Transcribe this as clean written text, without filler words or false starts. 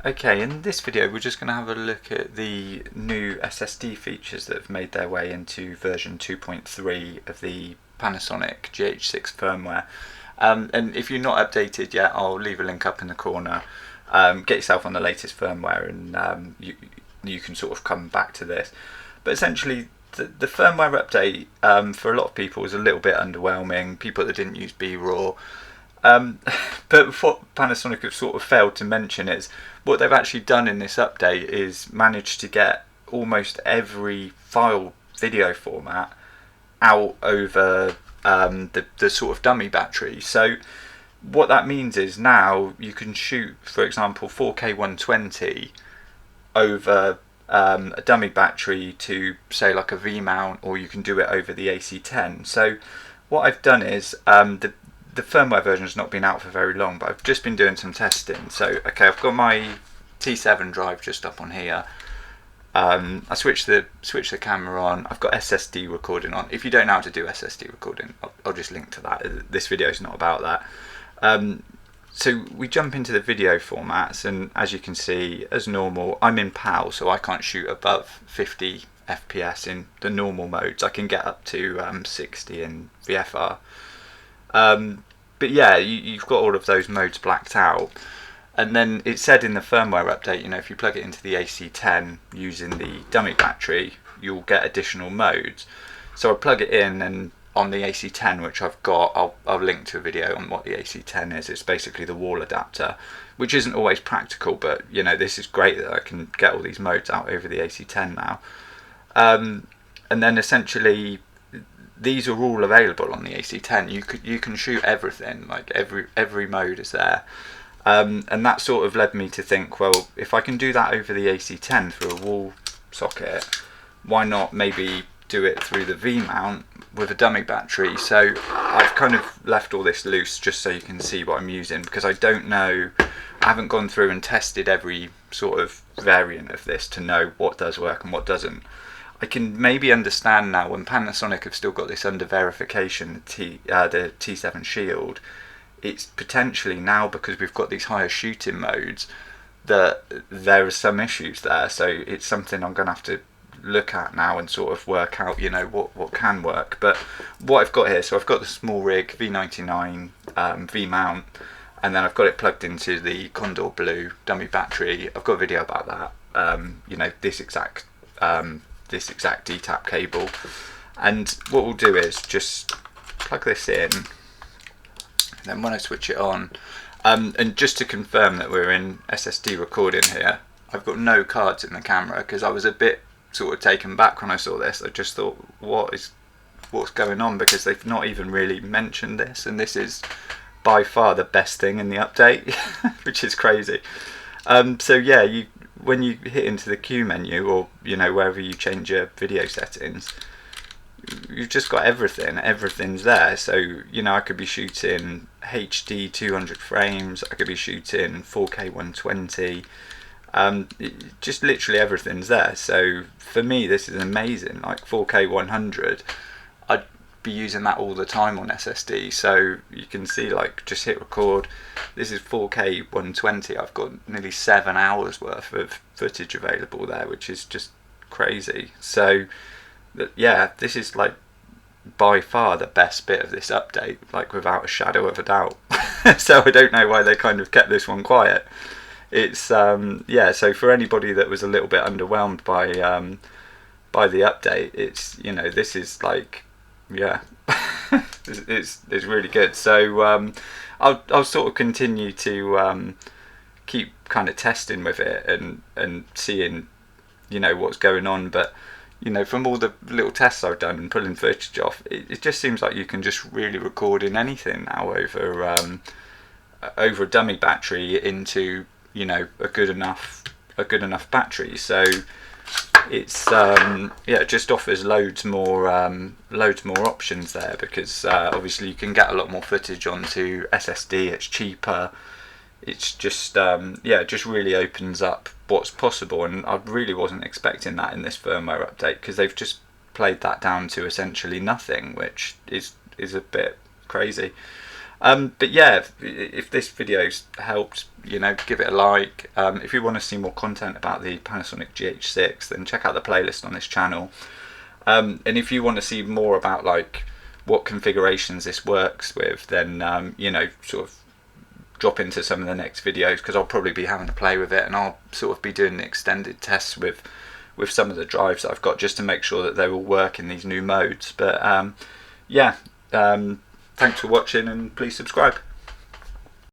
Okay, in this video we're just going to have a look at the new SSD features that have made their way into version 2.3 of the Panasonic GH6 firmware. And if you're not updated yet, I'll leave a link up in the corner. Get yourself on the latest firmware and you can sort of come back to this. But essentially the firmware update for a lot of people is a little bit underwhelming, people that didn't use B-RAW. But what Panasonic have sort of failed to mention is what they've actually done in this update is managed to get almost every file video format out over the sort of dummy battery. So what that means is now you can shoot, for example, 4K 120 over a dummy battery to say like a V mount, or you can do it over the AC10. So what I've done is the firmware version has not been out for very long, but I've just been doing some testing. So okay, I've got my T7 drive just up on here. I switched the camera on. I've got SSD recording on. If you don't know how to do SSD recording, I'll just link to that. This video is not about that. So we jump into the video formats, and as you can see, as normal, I'm in PAL, so I can't shoot above 50 FPS in the normal modes. I can get up to 60 in VFR. But yeah, you've got all of those modes blacked out. And then it said in the firmware update, you know, if you plug it into the AC10 using the dummy battery, you'll get additional modes. So I plug it in, and on the AC10, which I've got, I'll link to a video on what the AC10 is. It's basically the wall adapter, which isn't always practical, but you know, this is great that I can get all these modes out over the AC10 now. And then essentially these are all available on the AC10. You can shoot everything, like every mode is there. And that sort of led me to think, well, if I can do that over the AC10 through a wall socket, why not maybe do it through the V mount with a dummy battery? So I've kind of left all this loose just so you can see what I'm using, because I don't know, I haven't gone through and tested every sort of variant of this to know what does work and what doesn't. I can maybe understand now when Panasonic have still got this under verification, the T7 Shield. It's potentially now, because we've got these higher shooting modes, that there are some issues there. So it's something I'm going to have to look at now and sort of work out, you know, what can work. But what I've got here, so I've got the small rig V99 V mount, and then I've got it plugged into the Condor Blue dummy battery. I've got a video about that. You know, this exact DTAP cable. And what we'll do is just plug this in. Then when I switch it on, and just to confirm that we're in SSD recording here, I've got no cards in the camera, because I was a bit sort of taken back when I saw this. I just thought, what's going on, because they've not even really mentioned this, and this is by far the best thing in the update, which is crazy. So yeah, when you hit into the Q menu, or you know, wherever you change your video settings, you've just got everything's there. So you know, I could be shooting HD 200 frames, I could be shooting 4K 120, just literally everything's there. So for me, this is amazing. Like 4K 100, I'd be using that all the time on SSD. So you can see, like, just hit record. This is 4K 120. I've got nearly 7 hours worth of footage available there, which is just crazy. So yeah, this is like by far the best bit of this update, like without a shadow of a doubt. So I don't know why they kind of kept this one quiet. It's yeah, so for anybody that was a little bit underwhelmed by the update, it's, you know, this is like, yeah, it's really good. So I'll sort of continue to keep kind of testing with it and seeing, you know, what's going on. But you know, from all the little tests I've done and pulling footage off, it just seems like you can just really record in anything now over a dummy battery into, you know, a good enough battery. So it's yeah, it just offers loads more options there, because obviously you can get a lot more footage onto SSD. It's cheaper. It's just yeah, it just really opens up what's possible, and I really wasn't expecting that in this firmware update, because they've just played that down to essentially nothing, which is a bit crazy. But yeah, if this video's helped, you know, give it a like. If you want to see more content about the Panasonic GH6, then check out the playlist on this channel. And if you want to see more about like what configurations this works with, then you know, sort of drop into some of the next videos, because I'll probably be having to play with it, and I'll sort of be doing extended tests with some of the drives that I've got, just to make sure that they will work in these new modes. But yeah, thanks for watching, and please subscribe.